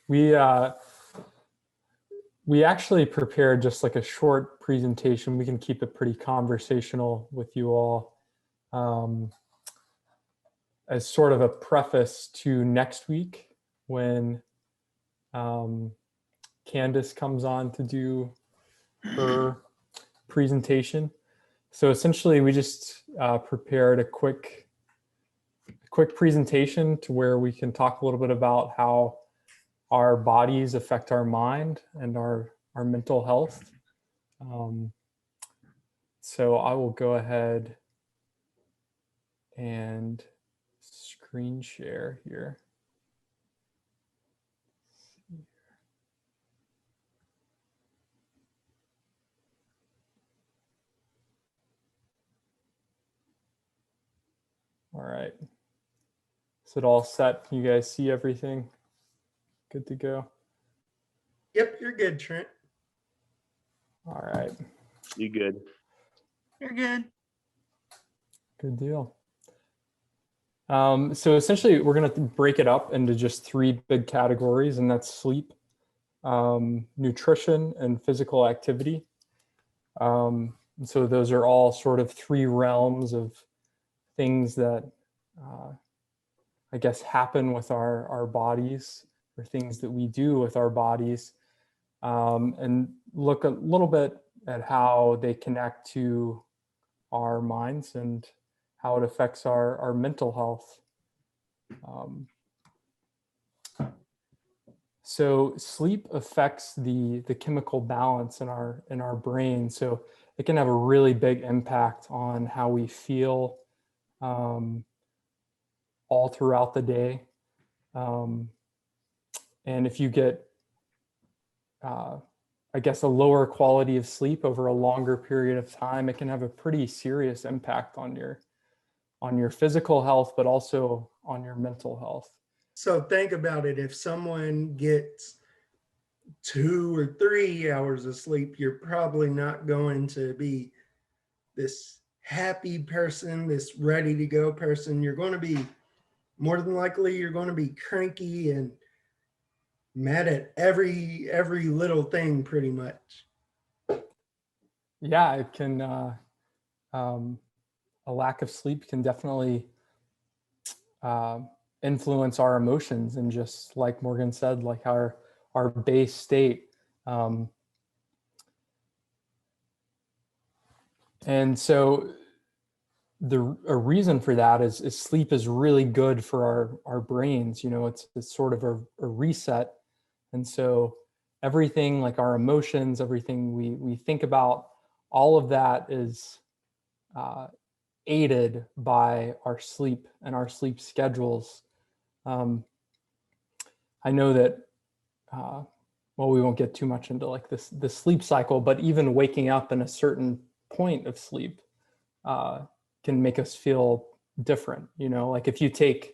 We we actually prepared just like a short presentation. We can keep it pretty conversational with you all, as sort of a preface to next week when Candace comes on to do her presentation. So essentially, we just prepared a quick presentation to where we can talk a little bit about how our bodies affect our mind and our mental health. So I will go ahead and screen share here. All right. Is it all set? Can you guys see everything? Good to go? Yep, you're good, Trent. All right. You good? You're good. Good deal. So essentially, we're going to break it up into just three big categories, and that's sleep, nutrition, and physical activity. And so those are all sort of three realms of things that I guess happen with our bodies, or things that we do with our bodies, and look a little bit at how they connect to our minds and how it affects our mental health. So sleep affects the chemical balance in our brain. So it can have a really big impact on how we feel all throughout the day. And if you get, I guess, a lower quality of sleep over a longer period of time, it can have a pretty serious impact on your physical health, but also on your mental health. So think about it. If someone gets 2 or 3 hours of sleep, you're probably not going to be this happy person, this ready to go person. You're going to be, more than likely, you're going to be cranky and mad at every little thing pretty much. Yeah, it can, a lack of sleep can definitely influence our emotions, and just like Morgan said, like our base state. And so a reason for that is sleep is really good for our brains. You know, it's sort of a reset. And so everything, like our emotions, everything we think about, all of that is aided by our sleep and our sleep schedules. I know that, well, we won't get too much into like the sleep cycle, but even waking up in a certain point of sleep can make us feel different. You know, like if you take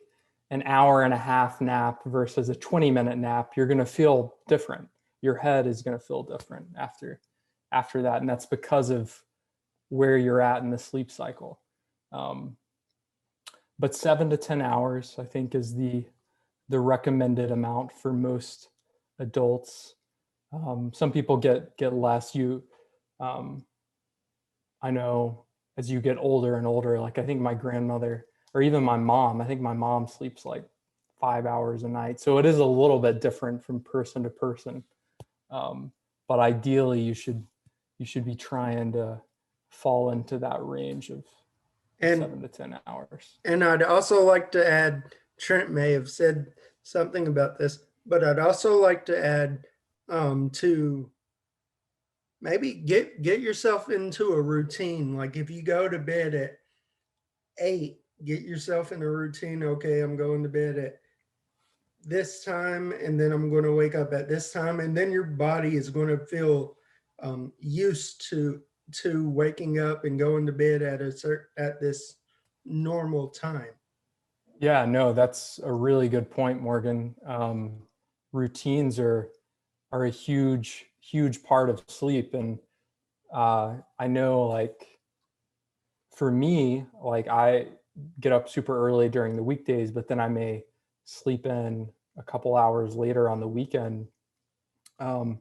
an hour and a half nap versus a 20-minute nap, you're going to feel different. Your head is going to feel different after that. And that's because of where you're at in the sleep cycle. But 7 to 10 hours, I think, is the recommended amount for most adults. Some people get less. I know as you get older and older, like I think my grandmother, or even my mom, I think my mom sleeps like 5 hours a night. So it is a little bit different from person to person. But ideally you should be trying to fall into that range of 7 to 10 hours. And I'd also like to add, Trent may have said something about this, but I'd also like to add to maybe get yourself into a routine. Like if you go to bed at 8, get yourself in a routine. Okay, I'm going to bed at this time, and then I'm going to wake up at this time, and then your body is going to feel used to waking up and going to bed at this normal time. Yeah, no, that's a really good point, Morgan. Routines are a huge part of sleep. And I know, like, for me, like I get up super early during the weekdays, but then I may sleep in a couple hours later on the weekend. And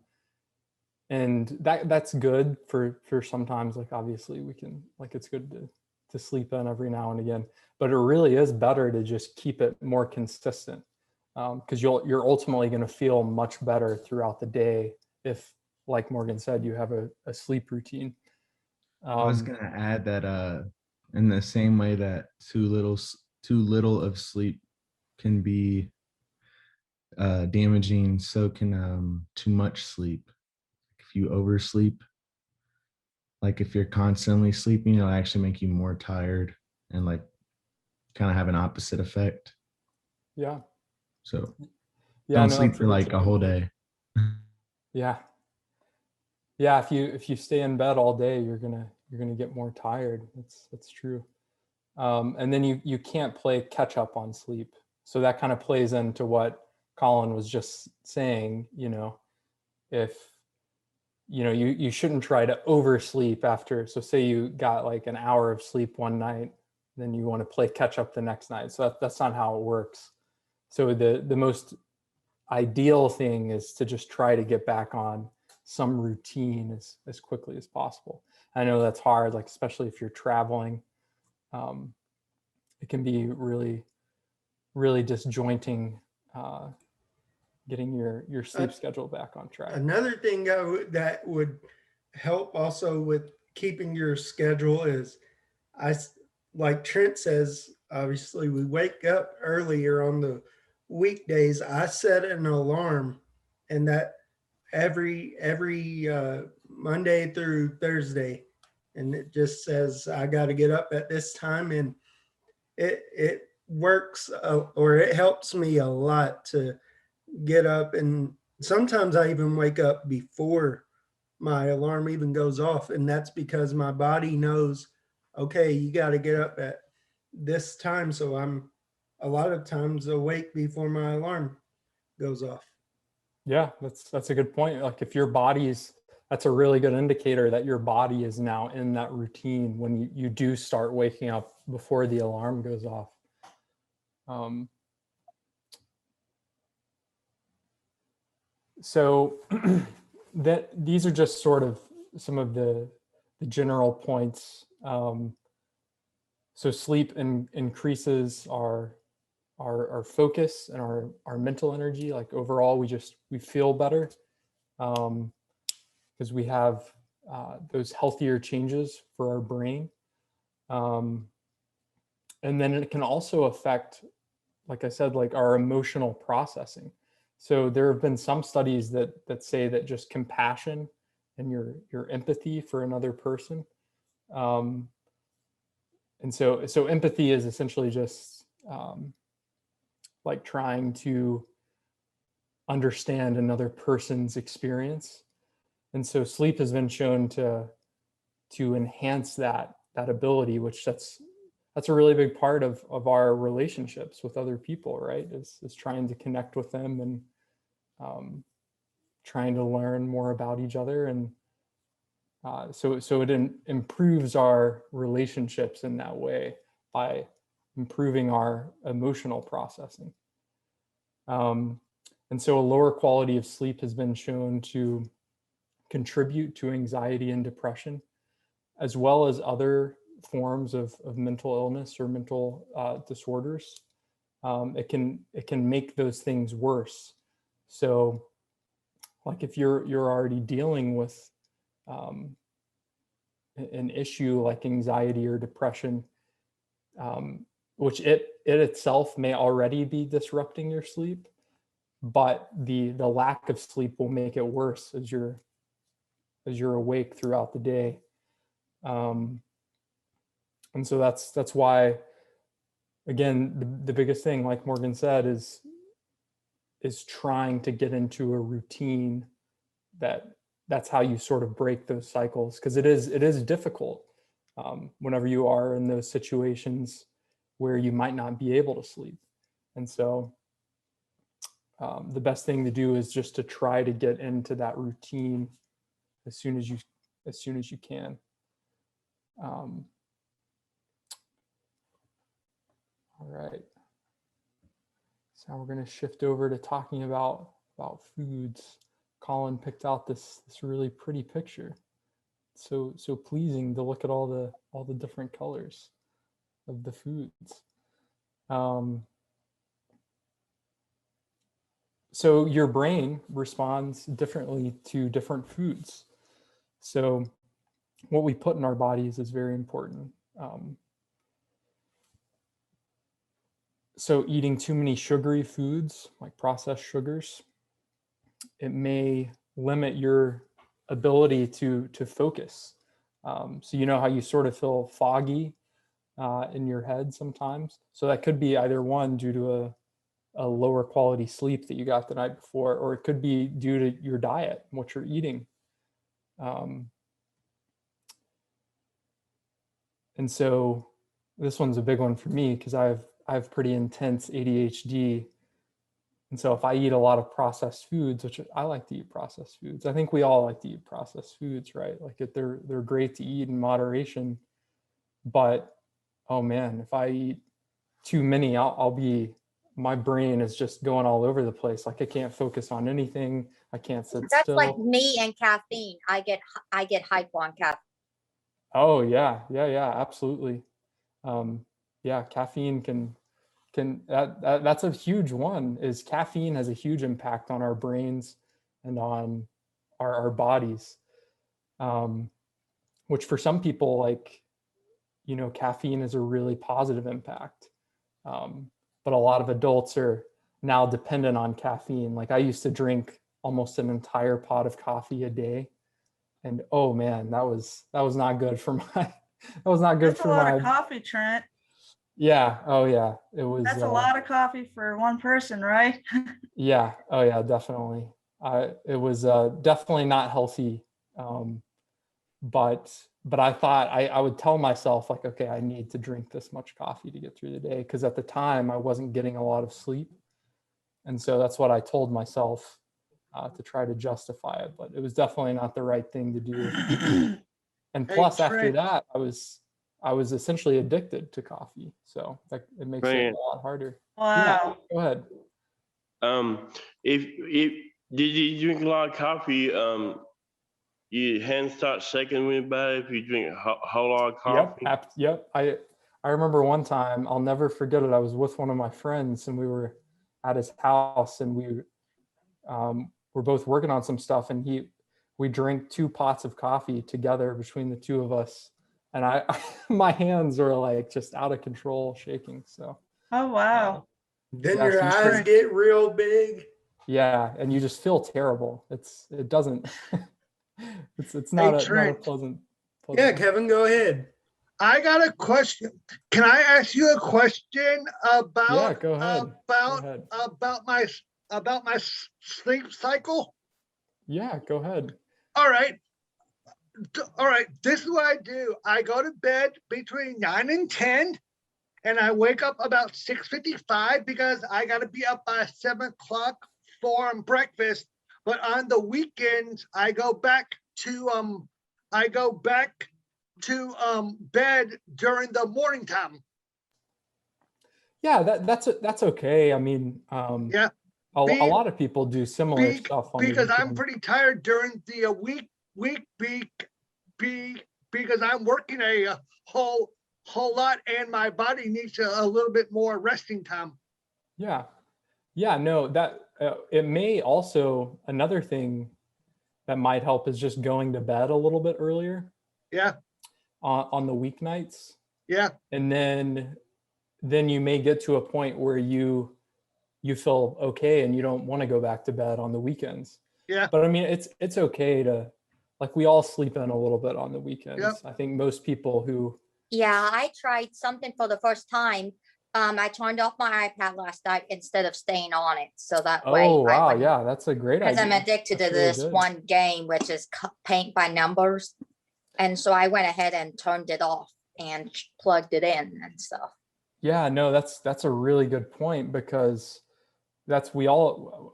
that's good for sometimes, like obviously we can, like it's good to sleep in every now and again, but it really is better to just keep it more consistent, because you're ultimately going to feel much better throughout the day if, like Morgan said, you have a sleep routine. I was gonna add that in the same way that too little of sleep can be damaging, so can too much sleep. If you oversleep, like if you're constantly sleeping, it'll actually make you more tired and like kind of have an opposite effect. Yeah. So Yeah, don't no, sleep for it's like a whole day. yeah. Yeah, if you stay in bed all day, you're gonna get more tired. That's true. And then you can't play catch up on sleep. So that kind of plays into what Colin was just saying. If you shouldn't try to oversleep after. So say you got like an hour of sleep one night, then you want to play catch up the next night. So that's not how it works. So the most ideal thing is to just try to get back on some routine as quickly as possible. I know that's hard, like especially if you're traveling. It can be really, really disjointing, getting your sleep schedule back on track. Another thing that would help also with keeping your schedule is I like Trent says, obviously we wake up earlier on the weekdays. I set an alarm, and that every Monday through Thursday, and it just says I got to get up at this time, and it works or it helps me a lot to get up. And sometimes I even wake up before my alarm even goes off, and that's because my body knows, okay, you got to get up at this time. So I'm a lot of times awake before my alarm goes off. Yeah, that's a good point. Like if your body's, that's a really good indicator that your body is now in that routine when you do start waking up before the alarm goes off. So that these are just sort of some of the general points. So sleep increases our focus and our mental energy. Like overall, we feel better, because we have those healthier changes for our brain. And then it can also affect, like I said, like our emotional processing. So there have been some studies that say that just compassion and your empathy for another person. And so empathy is essentially just like trying to understand another person's experience. And so sleep has been shown to enhance that ability, which that's a really big part of our relationships with other people, right? Is trying to connect with them and trying to learn more about each other. And so it improves our relationships in that way by improving our emotional processing. And so a lower quality of sleep has been shown to contribute to anxiety and depression, as well as other forms of mental illness or mental disorders. It can make those things worse. So, like if you're already dealing with an issue like anxiety or depression, which it itself may already be disrupting your sleep, but the lack of sleep will make it worse as you're awake throughout the day. And so that's why, again, the biggest thing, like Morgan said, is trying to get into a routine that's how you sort of break those cycles, because it is difficult whenever you are in those situations where you might not be able to sleep. And so the best thing to do is just to try to get into that routine as soon as you can. All right. So now we're going to shift over to talking about foods. Colin picked out this really pretty picture. So pleasing to look at all the different colors of the foods. So your brain responds differently to different foods. So what we put in our bodies is very important. So eating too many sugary foods, like processed sugars, it may limit your ability to focus. So you know how you sort of feel foggy in your head sometimes. So that could be either one due to a lower quality sleep that you got the night before, or it could be due to your diet, what you're eating. And so this one's a big one for me because I have pretty intense ADHD. And so if I eat a lot of processed foods, which I like to eat processed foods, I think we all like to eat processed foods, right? Like they're great to eat in moderation. But oh man, if I eat too many, my brain is just going all over the place. Like I can't focus on anything. I can't sit That's still. like me and caffeine. I get hypo on caffeine. Oh yeah, absolutely. Yeah, caffeine that's a huge one. Is caffeine has a huge impact on our brains and on our bodies. Which for some people, like, you know, caffeine is a really positive impact. But a lot of adults are now dependent on caffeine. Like I used to drink almost an entire pot of coffee a day. And oh man, that was not good for my that was not good That's for a lot my of coffee, Trent. Yeah. Oh yeah. It was That's a lot of coffee for one person, right? Yeah. Oh yeah, definitely. It was definitely not healthy. But I thought I would tell myself like, okay, I need to drink this much coffee to get through the day. Because at the time I wasn't getting a lot of sleep. And so that's what I told myself to try to justify it. But it was definitely not the right thing to do. And Hey, plus after Trent. that, I was essentially addicted to coffee. So it makes it Man. a lot harder. Wow. Yeah, go ahead. If did you drink a lot of coffee, your hands start shaking really bad if you drink a whole lot of coffee? Yep. I remember one time, I'll never forget it. I was with one of my friends and we were at his house and we were both working on some stuff and we drank 2 pots of coffee together between the two of us. And my hands were like just out of control shaking. So, Oh, wow. Then Yeah, your so you eyes should- get real big. yeah. And you just feel terrible. It doesn't, it's not, not a Trent. pleasant. Yeah, Kevin, go ahead. I got a question. Can I ask you a question about Yeah, go ahead. Go ahead. about my sleep cycle? Yeah, go ahead. All right. All right. This is what I do. I go to bed between 9 and 10, and I wake up about 6:55 because I got to be up by 7 o'clock for breakfast. But on the weekends, I go back to bed during the morning time. Yeah, that's okay. I mean, Yeah. a lot of people do similar stuff on the Because I'm weekend. pretty tired during the week because I'm working a whole lot and my body needs a little bit more resting time. Yeah, no, that it may also, another thing that might help is just going to bed a little bit earlier Yeah, on the weeknights, yeah, and then you may get to a point where you feel okay and you don't want to go back to bed on the weekends. yeah. But I mean, it's okay to, like, we all sleep in a little bit on the weekends. Yep. I think most people who, Yeah, I tried something for the first time. I turned off my iPad last night instead of staying on it. So that way. oh I wow, wouldn't- yeah, that's a great idea. Because I'm addicted That's to really this good. one game, which is paint by numbers. And so I went ahead and turned it off and plugged it in and stuff. Yeah, no, that's a really good point, because a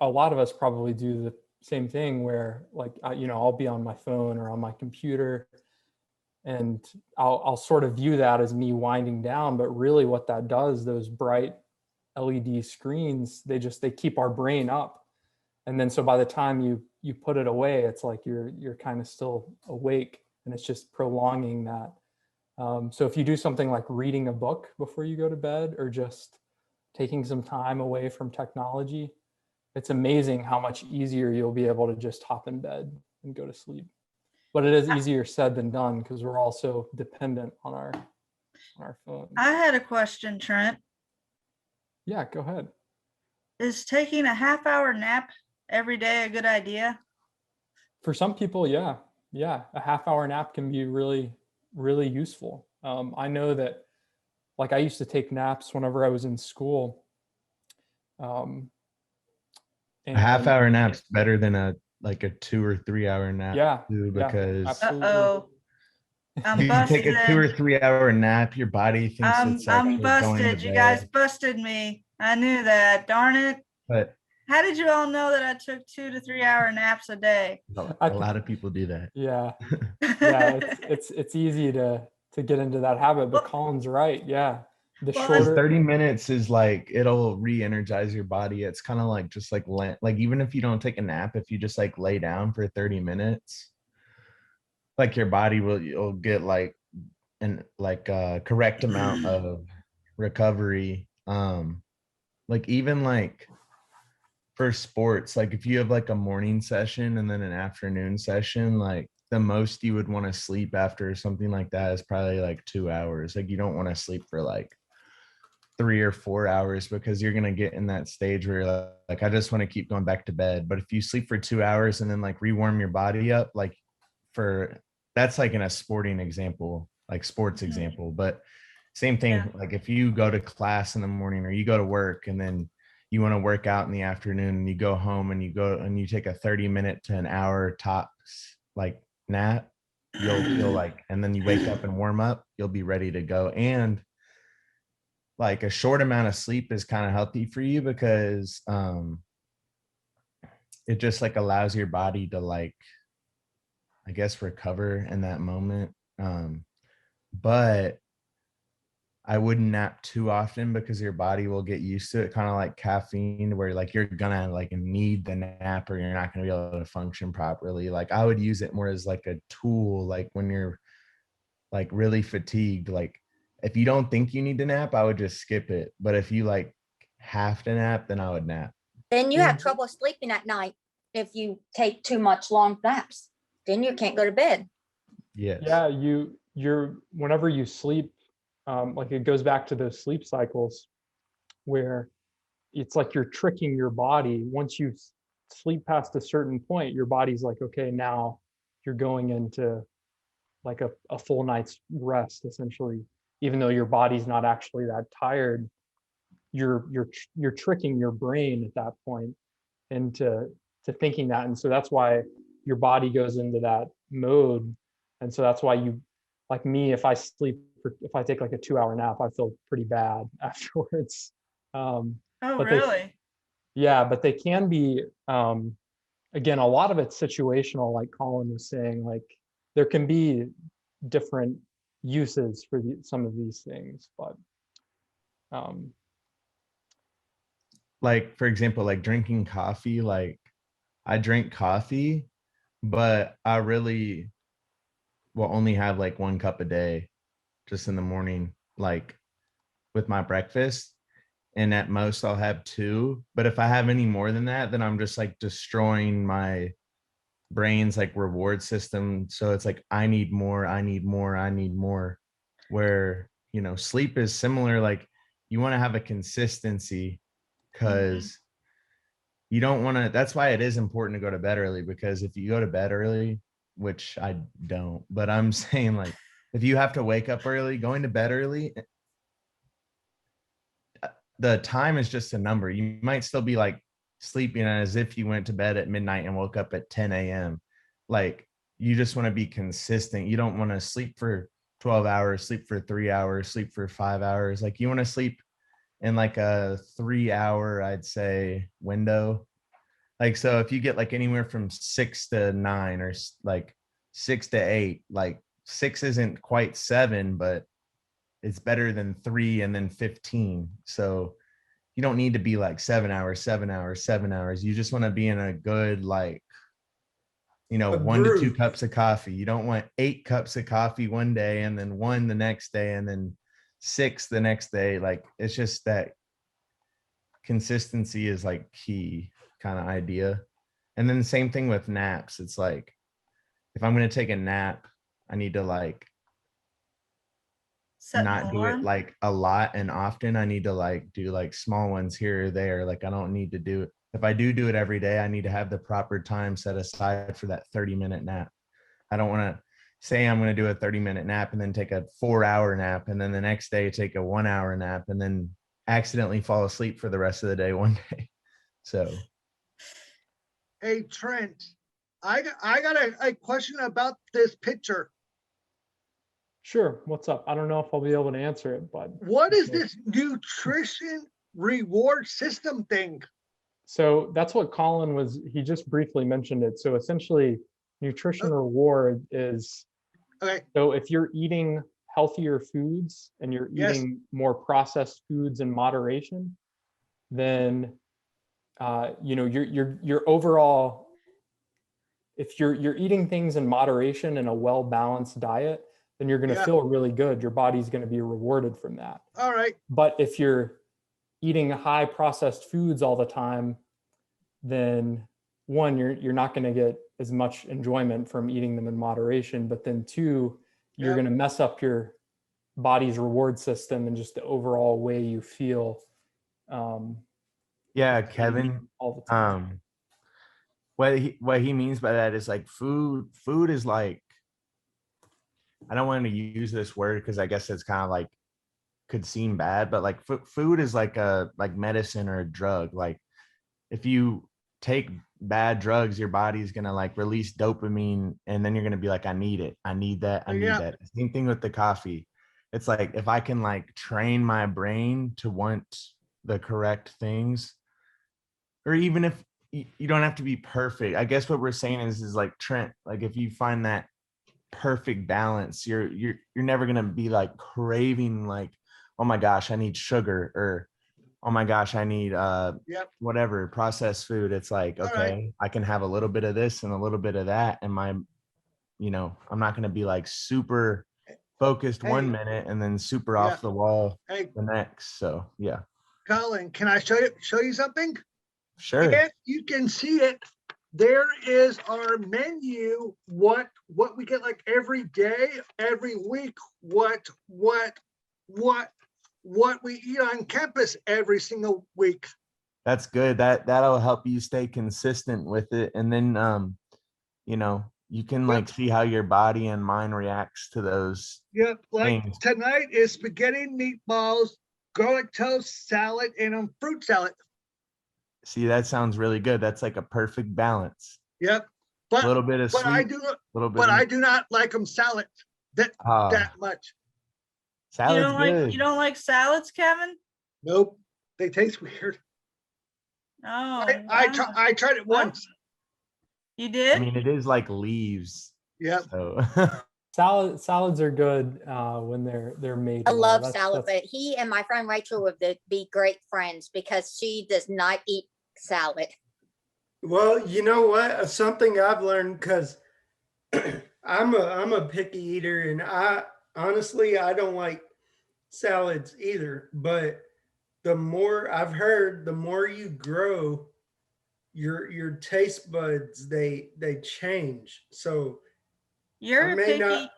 lot of us probably do the same thing where, like, I'll be on my phone or on my computer and I'll sort of view that as me winding down, but really what that does, those bright LED screens, they keep our brain up. And then so by the time you put it away, it's like you're kind of still awake, and it's just prolonging that. So if you do something like reading a book before you go to bed, or just taking some time away from technology, it's amazing how much easier you'll be able to just hop in bed and go to sleep. But it is easier said than done, because we're also dependent on our phones. I had a question, Trent. Yeah, go ahead. Is taking a half-hour nap every day a good idea? For some people, yeah, a half-hour nap can be really, really useful. I know that, like, I used to take naps whenever I was in school. A half-hour nap's better than a 2 or 3 hour nap. Yeah, too, yeah, because absolutely. Uh-oh. I'm you take a 2 or 3 hour nap, your body thinks it's I'm actually going to busted. You guys bed. busted me. I knew that. Darn it. But How did you all know that I took 2 to 3 hour naps a day? a lot of people do that. Yeah, yeah, it's easy to get into that habit, but Well- Colin's right. Yeah, the Well, Because shorter 30 minutes is like, it'll re-energize your body. It's kind of like just like even if you don't take a nap, if you just like lay down for 30 minutes, like your body you'll get like a correct amount of recovery. Like even like for sports, like if you have like a morning session and then an afternoon session, like the most you would want to sleep after something like that is probably like 2 hours. Like you don't want to sleep for like 3 or 4 hours, because you're going to get in that stage where you're like, I just want to keep going back to bed. But if you sleep for 2 hours and then like rewarm your body up, like that's like in a sporting example, like sports example, but same thing. Yeah. Like if you go to class in the morning or you go to work and then you want to work out in the afternoon and you go home and you take a 30-minute to an hour tops like nap, you'll like, and then you wake up and warm up, you'll be ready to go. And like a short amount of sleep is kind of healthy for you, because it just like allows your body to like, I guess, recover in that moment. But I wouldn't nap too often, because your body will get used to it, kind of like caffeine, where like you're gonna like need the nap or you're not gonna be able to function properly. Like I would use it more as like a tool, like when you're like really fatigued. Like if you don't think you need to nap, I would just skip it. But if you like have to nap, then I would nap. Then you have trouble sleeping at night if you take too much long naps. Then you can't go to bed. Yes. Yeah, you're whenever you sleep, like it goes back to those sleep cycles where it's like you're tricking your body. Once you sleep past a certain point, your body's like, okay, now you're going into like a full night's rest, essentially. Even though your body's not actually that tired, you're tricking your brain at that point into thinking that. And so that's why your body goes into that mode. And so that's why you, like me, if I take like a 2-hour nap, I feel pretty bad afterwards. Oh, But really? Yeah, but they can be, again, a lot of it's situational, like Colin was saying. Like there can be different uses for some of these things, but Like for example, like drinking coffee, like I drink coffee, but I really will only have like 1 cup a day just in the morning, like with my breakfast. And at most I'll have 2. But if I have any more than that, then I'm just like destroying my brain's like reward system. So it's like, I need more, I need more, I need more. Where, sleep is similar. Like you want to have a consistency, because you don't want to, that's why it is important to go to bed early, because if you go to bed early, which I don't, but I'm saying like, if you have to wake up early, going to bed early, the time is just a number. You might still be like sleeping as if you went to bed at midnight and woke up at 10 a.m. Like you just want to be consistent. You don't want to sleep for 12 hours, sleep for 3 hours, sleep for 5 hours. Like you want to sleep in like a 3 hour, I'd say, window. Like, so if you get like anywhere from 6 to 9 or like 6 to 8, like 6 isn't quite 7, but it's better than 3 and then 15. So you don't need to be like 7 hours, 7 hours, 7 hours. You just want to be in a good, like, A 1 to 2 groove. cups of coffee. You don't want 8 cups of coffee one day and then 1 the next day and then 6 the next day. Like, it's just that consistency is like key kind of idea. And then the same thing with naps. It's like, if I'm going to take a nap, I need to like Set an not do it alarm. like a lot and often. I need to like do like small ones here or there. Like, I don't need to do it. If I do it every day, I need to have the proper time set aside for that 30-minute nap. I don't want to say I'm going to do a 30-minute nap and then take a 4-hour nap. And then the next day take a 1-hour nap and then accidentally fall asleep for the rest of the day one day. So, Hey, Trent, I got a question about this picture. Sure. What's up? I don't know if I'll be able to answer it, but What is okay. this nutrition reward system thing? So that's what Colin was, he just briefly mentioned it. So essentially, nutrition reward is, Okay, so if you're eating healthier foods and you're Yes. eating more processed foods in moderation, then your overall, if you're eating things in moderation in a well-balanced diet, then you're going to Yeah. feel really good. Your body's going to be rewarded from that. all right. But if you're eating high processed foods all the time, then one, you're not going to get as much enjoyment from eating them in moderation. But then two, you're Yep. going to mess up your body's reward system and just the overall way you feel. yeah, eating Kevin, all the time. what he means by that is like food is like, I don't want to use this word because I guess it's kind of like could seem bad, but like food is like a like medicine or a drug. Like, if you take bad drugs, your body's gonna like release dopamine, and then you're gonna be like, I need it, I need that, I need Yeah. that. Same thing with the coffee. It's like, if I can like train my brain to want the correct things, or even if you don't have to be perfect. I guess what we're saying is like, Trent, like, if you find that perfect balance, you're never gonna be like craving like, oh my gosh, I need sugar, or oh my gosh, I need Yep. whatever processed food. It's like, All right. okay, I can have a little bit of this and a little bit of that, and I'm not gonna be like super focused Hey. one minute and then super Yeah. off the wall Hey, the next. So yeah, Colin, can I show you something? sure. If you can see it, there is our menu. What we get like every day, every week. What we eat on campus every single week. That's good. That'll help you stay consistent with it, and then you can like see how your body and mind reacts to those Yep. Like things. tonight is spaghetti, meatballs, garlic toast, salad, and a fruit salad. See, that sounds really good. That's like a perfect balance. Yep. A But little bit of but I sweet, do little bit. but I do not like them salad that much. You Salad's don't like good. you don't like salads, Kevin? Nope. They taste weird. Oh, I tried it once. You I did? mean, it is like leaves. Yep. So Salads are good when they're made I well. love That's- salad, that's- but he and my friend Rachel would be great friends because she does not eat salad. Well, you know what? Something I've learned, because I'm a picky eater, and I honestly I don't like salads either. But the more I've heard, the more you grow, your taste buds they change. So You're I a may picky not.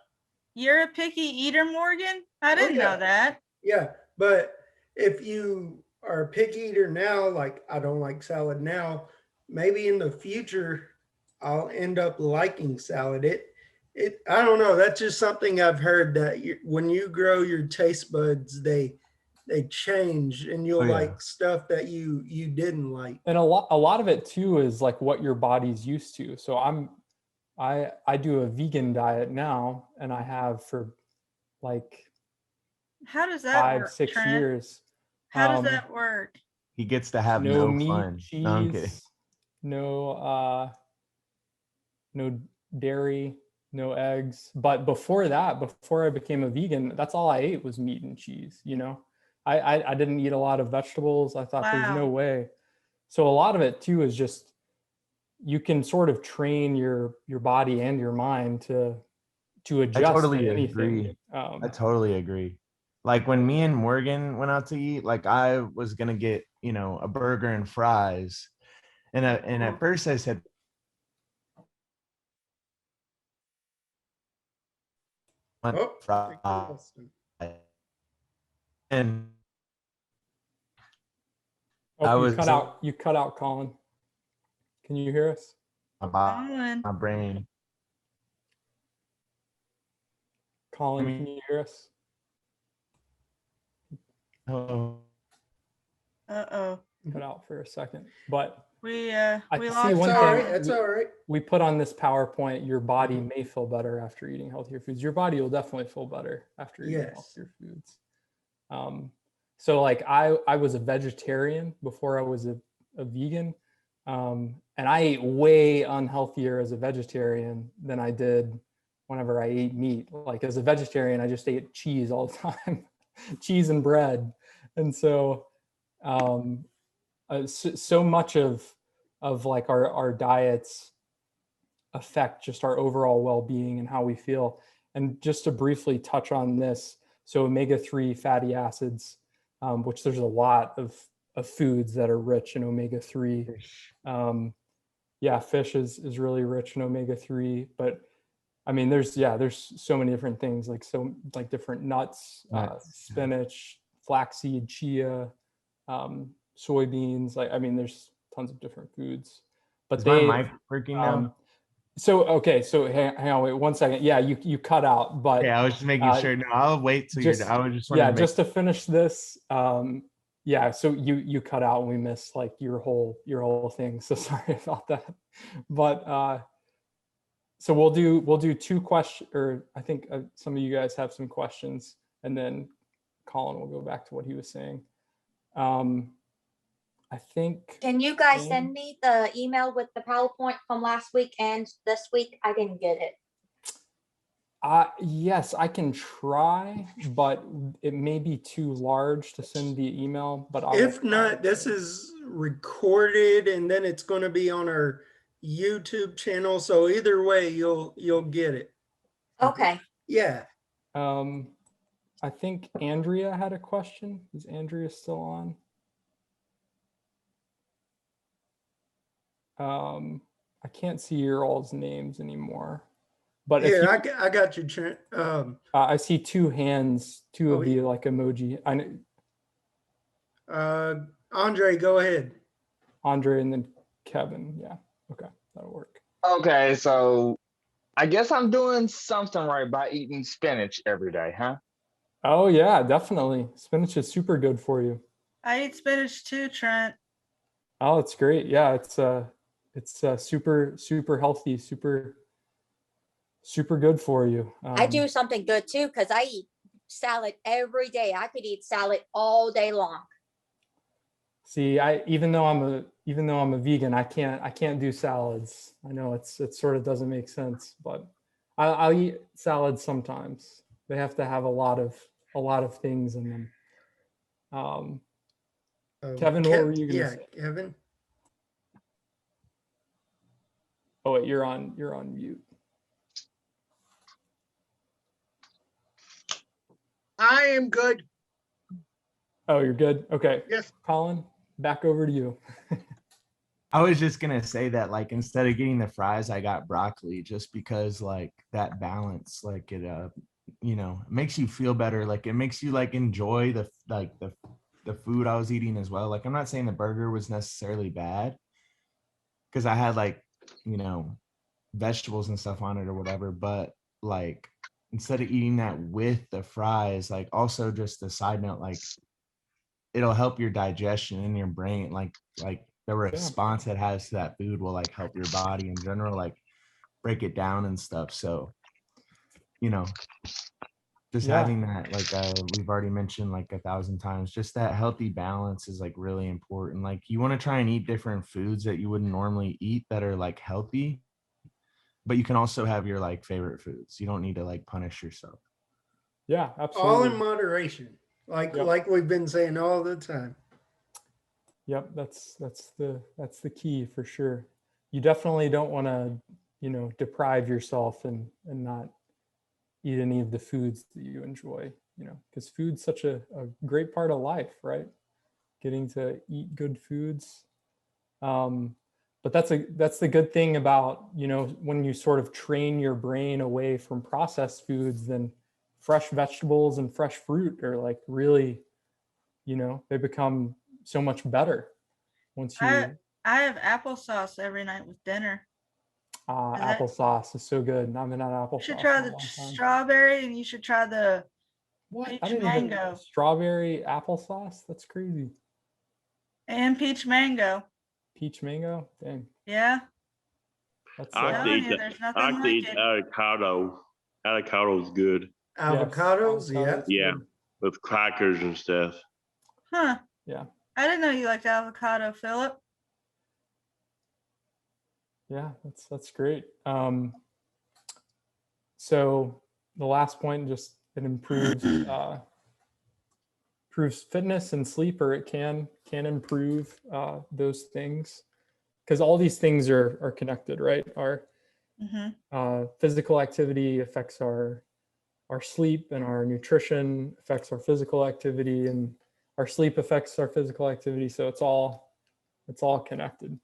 you're a picky eater, Morgan? I didn't yeah. know that. Yeah, but if you are a picky eater now, like I don't like salad now, maybe in the future I'll end up liking salad. I don't know. That's just something I've heard, that when you grow your taste buds, they change, and you'll Oh, yeah. like stuff that you didn't like. And a lot of it too is like what your body's used to. So I do a vegan diet now, and I have for like How does that 5, work, 6 Trent? years. How does that work? he gets to have No no meat, fun. No, I'm kidding. cheese, no dairy, no eggs. But before that, before I became a vegan, that's all I ate was meat and cheese. I didn't eat a lot of vegetables. I thought there's no Wow. way. So a lot of it too is just you can sort of train your body and your mind to I adjust to totally anything. agree. I totally agree. Like when me and Morgan went out to eat, like I was gonna get, you know, a burger and fries. And at first I said Oh, I think we fries. lost him. And Oh, I you was cut out. You cut out, Colin. Can you hear us? Colin. my brain. Colin, can you hear us? Oh, Uh-oh. Cut out for a second. But We I we see lost one It's all thing. right. That's all right. We put on this PowerPoint, your body may feel better after eating healthier foods. Your body will definitely feel better after eating Yes. healthier foods. So like I was a vegetarian before I was a vegan. And I ate way unhealthier as a vegetarian than I did whenever I ate meat. Like as a vegetarian, I just ate cheese all the time, cheese and bread. And so, so much of like our diets affect just our overall well-being and how we feel. And just to briefly touch on this, so omega-3 fatty acids, which there's a lot of foods that are rich in omega-3. Yeah, fish is really rich in omega-3, but I mean, there's so many different things, like different nuts, spinach, flaxseed, chia, soybeans. Like, I mean, there's tons of different foods, but is my mic working now? So hang on, wait 1 second. Yeah, you cut out, but Yeah, I was just making sure. No, I'll wait till you're done. I was just yeah, wanting to just to finish this. Yeah, so you cut out and we missed like your whole thing. So sorry about that. But so we'll do two questions, or I think some of you guys have some questions, and then Colin will go back to what he was saying. I think. Can you guys send me the email with the PowerPoint from last week and this week? I didn't get it. Yes, I can try, but it may be too large to send via email. But If not, this is recorded and then it's going to be on our YouTube channel. So either way, you'll get it. Okay. Yeah. I think Andrea had a question. Is Andrea still on? I can't see your all's names anymore. But Here, if you, I got you, Trent. I see two hands, two Oh, of the like emoji. I know Andre, go ahead. Andre and then Kevin. Yeah, okay, that'll work. Okay, so I guess I'm doing something right by eating spinach every day, huh? Oh yeah, definitely. Spinach is super good for you. I eat spinach too, Trent. Oh, it's great. Yeah, it's super healthy, super good for you. I do something good too, because I eat salad every day. I could eat salad all day long. See, even though I'm a vegan, I can't do salads. I know it sort of doesn't make sense, but I'll eat salads sometimes. They have to have a lot of things in them. Kevin, what were you gonna say? Kevin. Oh wait, you're on mute. I am good. Oh, you're good. Okay. Yes. Colin, back over to you. I was just gonna say that, like, instead of getting the fries, I got broccoli, just because like that balance, like it you know, makes you feel better. Like it makes you like enjoy the food I was eating as well. Like I'm not saying the burger was necessarily bad, because I had like, you know, vegetables and stuff on it or whatever, but like instead of eating that with the fries, like also just a side note, like it'll help your digestion in your brain, like the response it has to that food will like help your body in general, like break it down and stuff. So, you know, just having that, like we've already mentioned like 1,000 times, just that healthy balance is like really important. Like you want to try and eat different foods that you wouldn't normally eat that are like healthy, but you can also have your like favorite foods. You don't need to like punish yourself. Yeah, absolutely. All in moderation. like Yep. like we've been saying all the time. Yep, that's the key for sure. You definitely don't want to, deprive yourself and not eat any of the foods that you enjoy, because food's such a great part of life, right? Getting to eat good foods. But that's the good thing about, when you sort of train your brain away from processed foods, then fresh vegetables and fresh fruit are like really, they become so much better once I you I have applesauce every night with dinner. Is that- applesauce is so good. I haven't had You should applesauce try in a the long time. strawberry, and you should try the What? peach I didn't even mango. strawberry applesauce. That's crazy. and peach mango. Peach mango. Dang. Yeah, That's I like to telling eat you, that. there's I nothing like to like eat it. avocado. Avocado's good. yes, Avocados, yeah. avocado's Yeah. good. With crackers and stuff. Huh. Yeah. I didn't know you liked avocado, Philip. Yeah, that's great. So the last point, just it improves improves fitness and sleep, or it can improve those things, because all these things are connected, right? Our Mm-hmm. physical activity affects our sleep, and our nutrition affects our physical activity, and our sleep affects our physical activity. So it's all connected.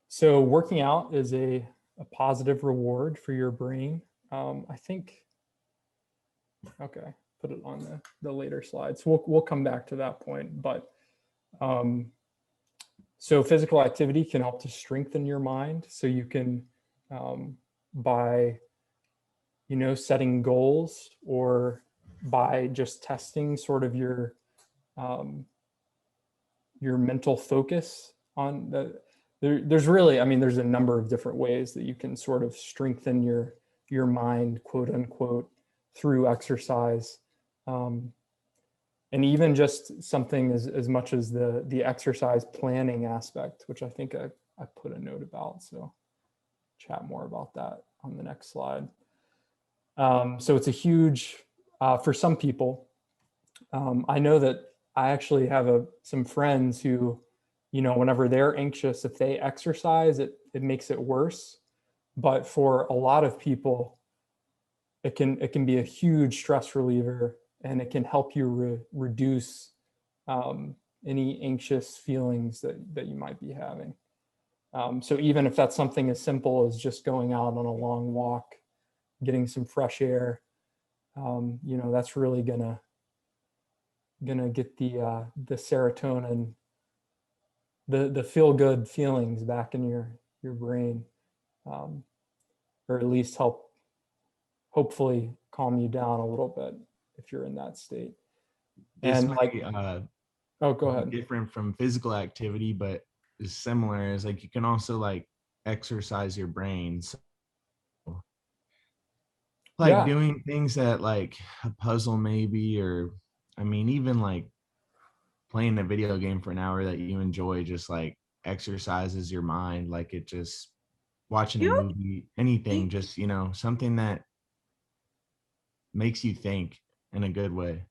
So working out is a positive reward for your brain. I think, okay, put it on the later slides. We'll come back to that point, but so physical activity can help to strengthen your mind. So you can, by, setting goals, or by just testing sort of your mental focus on there's really, there's a number of different ways that you can sort of strengthen your mind, quote unquote, through exercise. And even just something as much as the exercise planning aspect, which I think I put a note about. So chat more about that on the next slide. So it's a huge, for some people, I know that I actually have some friends who, whenever they're anxious, if they exercise, it makes it worse. But for a lot of people, it can be a huge stress reliever, and it can help you reduce any anxious feelings that you might be having. So even if that's something as simple as just going out on a long walk, getting some fresh air, that's really gonna get the serotonin, the feel good feelings back in your brain, or at least hopefully calm you down a little bit if you're in that state. This And might oh, go ahead. different from physical activity, but is similar. Is like you can also like exercise your brain. So, like Yeah. doing things that like a puzzle maybe, or even like playing a video game for an hour that you enjoy just like exercises your mind. Like it just watching a You- movie, anything, just something that makes you think in a good way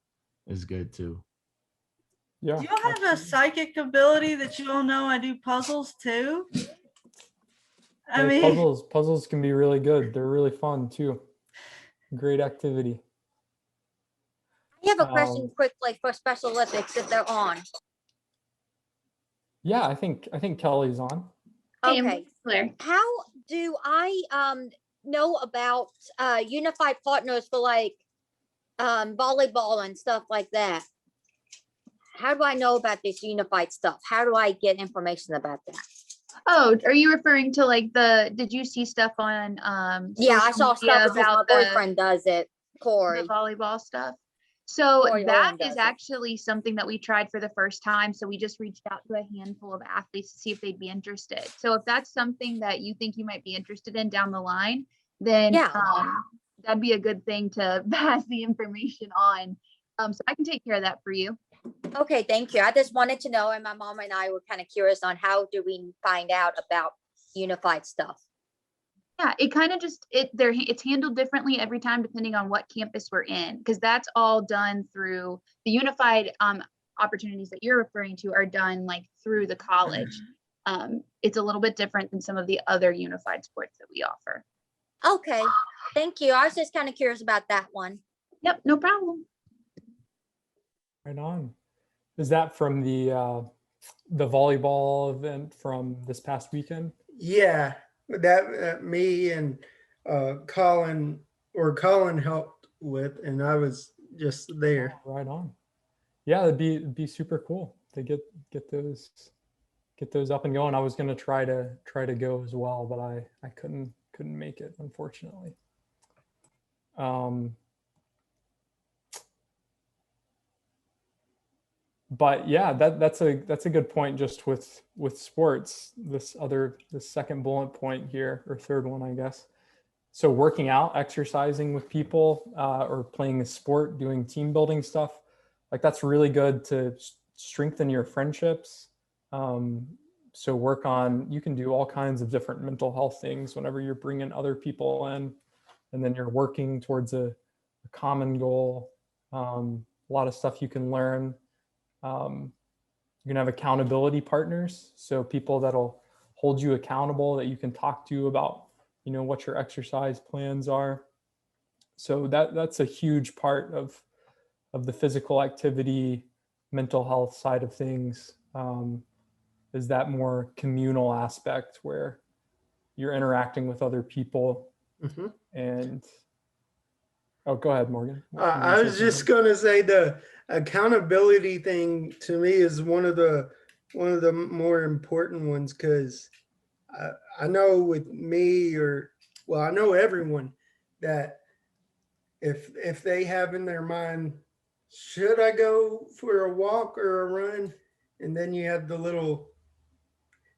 is good too. Yeah. Do you have a psychic ability that you all know I do puzzles too? I Hey, mean, puzzles can be really good. They're really fun too. Great activity. I have a question Um, quickly for Special Olympics if they're on. Yeah, I think Kelly's on. Okay. Claire. How do I know about unified partners for like volleyball and stuff like that? How do I know about this unified stuff? How do I get information about that? Oh, are you referring to like did you see stuff on Yeah, I social saw media stuff because my boyfriend does it, Corey. the volleyball stuff? So Corey that Owen does is it. actually something that we tried for the first time. So we just reached out to a handful of athletes to see if they'd be interested. So if that's something that you think you might be interested in down the line, then Yeah. that'd be a good thing to pass the information on. So I can take care of that for you. Okay, thank you. I just wanted to know, and my mom and I were kind of curious on how do we find out about unified stuff. Yeah, it kind of just it's handled differently every time depending on what campus we're in, because that's all done through the unified opportunities that you're referring to are done like through the college. It's a little bit different than some of the other unified sports that we offer. Okay, thank you. I was just kind of curious about that one. Yep, no problem. Right on. Is that from the volleyball event from this past weekend? Yeah, that me and Colin helped with, and I was just there. Oh, right on. Yeah, it'd be super cool to get those up and going. I was gonna try to go as well, but I couldn't make it, unfortunately. But yeah, that's a good point. Just with sports, this second bullet point here, or third one, I guess. So working out, exercising with people, or playing a sport, doing team building stuff, like that's really good to strengthen your friendships. So work on, you can do all kinds of different mental health things whenever you're bringing other people in, and then you're working towards a common goal. A lot of stuff you can learn. You can have accountability partners, so people that'll hold you accountable, that you can talk to about, what your exercise plans are. So that's a huge part of the physical activity, mental health side of things, is that more communal aspect where you're interacting with other people. Mm-hmm. And go ahead, Morgan. I was just going to say the accountability thing to me is one of the more important ones, because I know with me, I know everyone, that if they have in their mind, should I go for a walk or a run? And then you have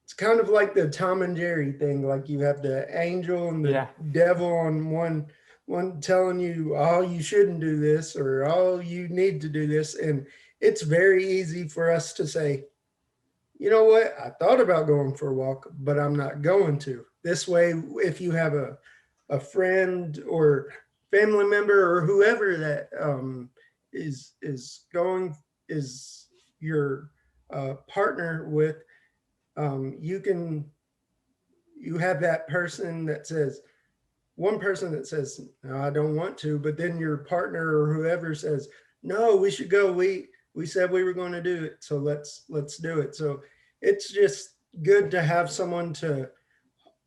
it's kind of like the Tom and Jerry thing. Like you have the angel and the devil on one telling you, oh, you shouldn't do this, or oh, you need to do this. And it's very easy for us to say, you know what, I thought about going for a walk, but I'm not going to. This way, if you have a friend or family member or whoever that is your partner with, you have that person that says, one person that says, no, I don't want to, but then your partner or whoever says, no, we should go. We said we were going to do it, so let's do it. So it's just good to have someone to,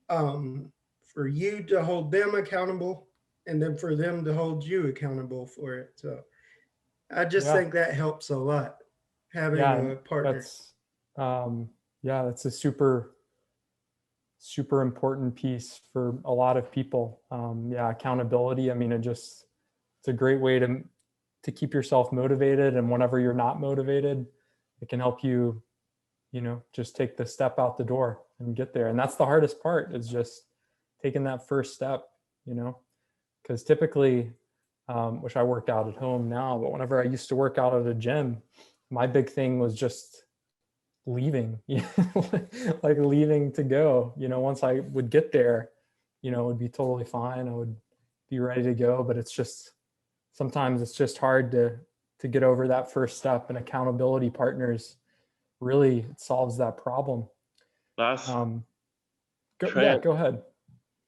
for you to hold them accountable, and then for them to hold you accountable for it. So I just think that helps a lot, having a partner. That's a super important piece for a lot of people. Accountability. I mean, it's a great way to keep yourself motivated. And whenever you're not motivated, it can help you, just take the step out the door and get there. And that's the hardest part, is just taking that first step, because typically, which I work out at home now, but whenever I used to work out at a gym, my big thing was just leaving, like leaving to go. Once I would get there, it would be totally fine. I would be ready to go, but sometimes it's just hard to get over that first step, and accountability partners really solves that problem. Trent, go ahead.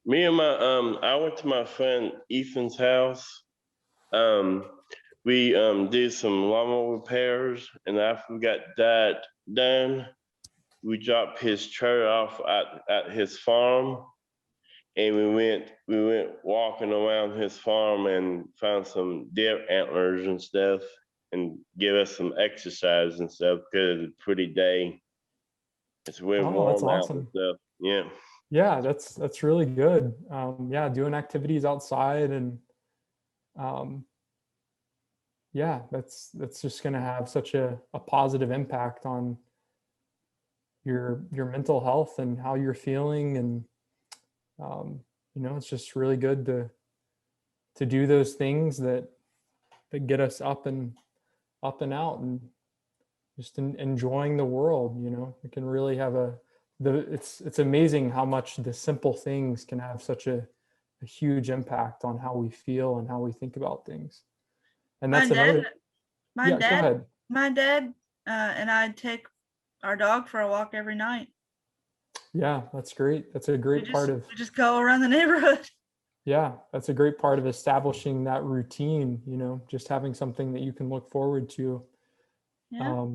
Me and I went to my friend Ethan's house. We did some lawnmower repairs, and after we got that done, we dropped his trailer off at his farm, and we went walking around his farm and found some deer antlers and stuff, and give us some exercise and stuff, because it's a pretty day. It's really warm that's out awesome. and stuff. Yeah. Yeah, that's really good. Doing activities outside, and that's just going to have such a positive impact on your mental health and how you're feeling. And it's just really good to do those things that get us up and out, and just enjoying the world. It can really have a it's amazing how much the simple things can have such a huge impact on how we feel and how we think about things. And My that's dad, another. my Yeah, go dad, ahead. my dad, and I take our dog for a walk every night. Yeah, that's great. That's a We great part just, of. we just go around the neighborhood. Yeah, that's a great part of establishing that routine, just having something that you can look forward to. Yeah.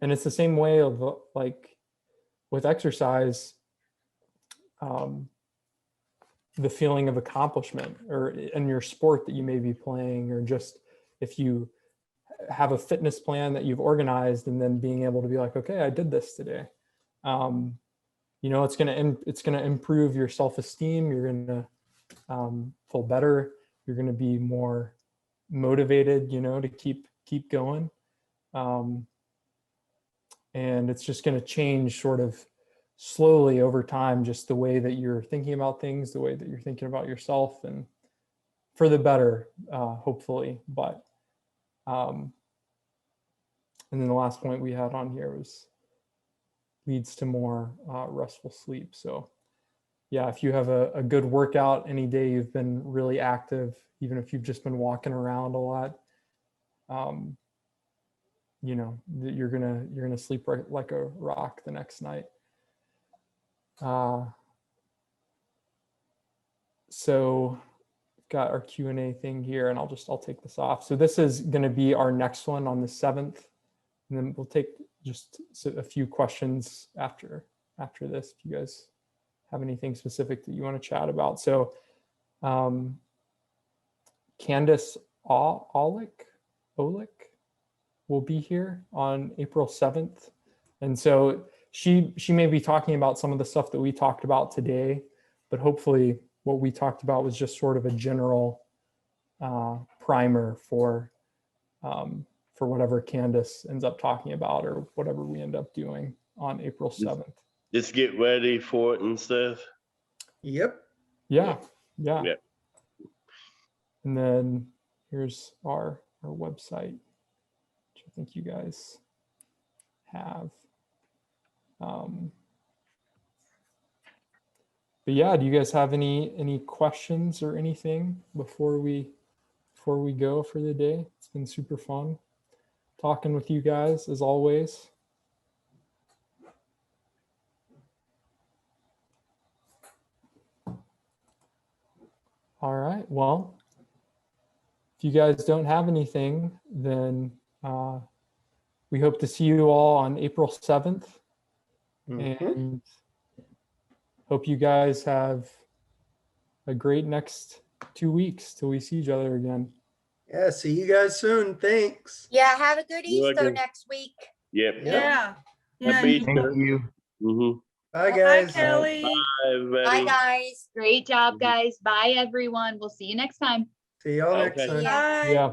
And it's the same way of like with exercise, the feeling of accomplishment, or in your sport that you may be playing, or just if you have a fitness plan that you've organized and then being able to be like, okay, I did this today. It's going to improve your self-esteem. You're going to feel better. You're going to be more motivated, to keep going. And it's just going to change sort of slowly over time, just the way that you're thinking about things, the way that you're thinking about yourself, and for the better, hopefully. But and then the last point we had on here was leads to more restful sleep. So yeah, if you have a good workout any day, you've been really active, even if you've just been walking around a lot, you're gonna sleep right like a rock the next night. So got our Q&A thing here, and I'll take this off. So this is going to be our next one on the 7th, and then we'll take just a few questions after this, if you guys have anything specific that you want to chat about. So Candace Olick will be here on April 7th. And so she may be talking about some of the stuff that we talked about today, but hopefully what we talked about was just sort of a general primer for whatever Candace ends up talking about, or whatever we end up doing on April 7th. Just get ready for it and stuff. Yep. Yeah. And then here's our website, which I think you guys have. But yeah, do you guys have any questions or anything before we go for the day? It's been super fun talking with you guys as always. All right. Well, if you guys don't have anything, then we hope to see you all on April 7th. And hope you guys have a great next 2 weeks till we see each other again. Yeah, see you guys soon. Thanks. Yeah, have a good You're Easter welcome. next week. Yep. Yeah. Happy Yeah. Easter. Thank you. Mm-hmm. Bye, Bye, guys. Kelly. Bye, everybody. Bye, guys. Great job, guys. Bye, everyone. We'll see you next time. See y'all next Okay. time. See ya. Bye. Yeah.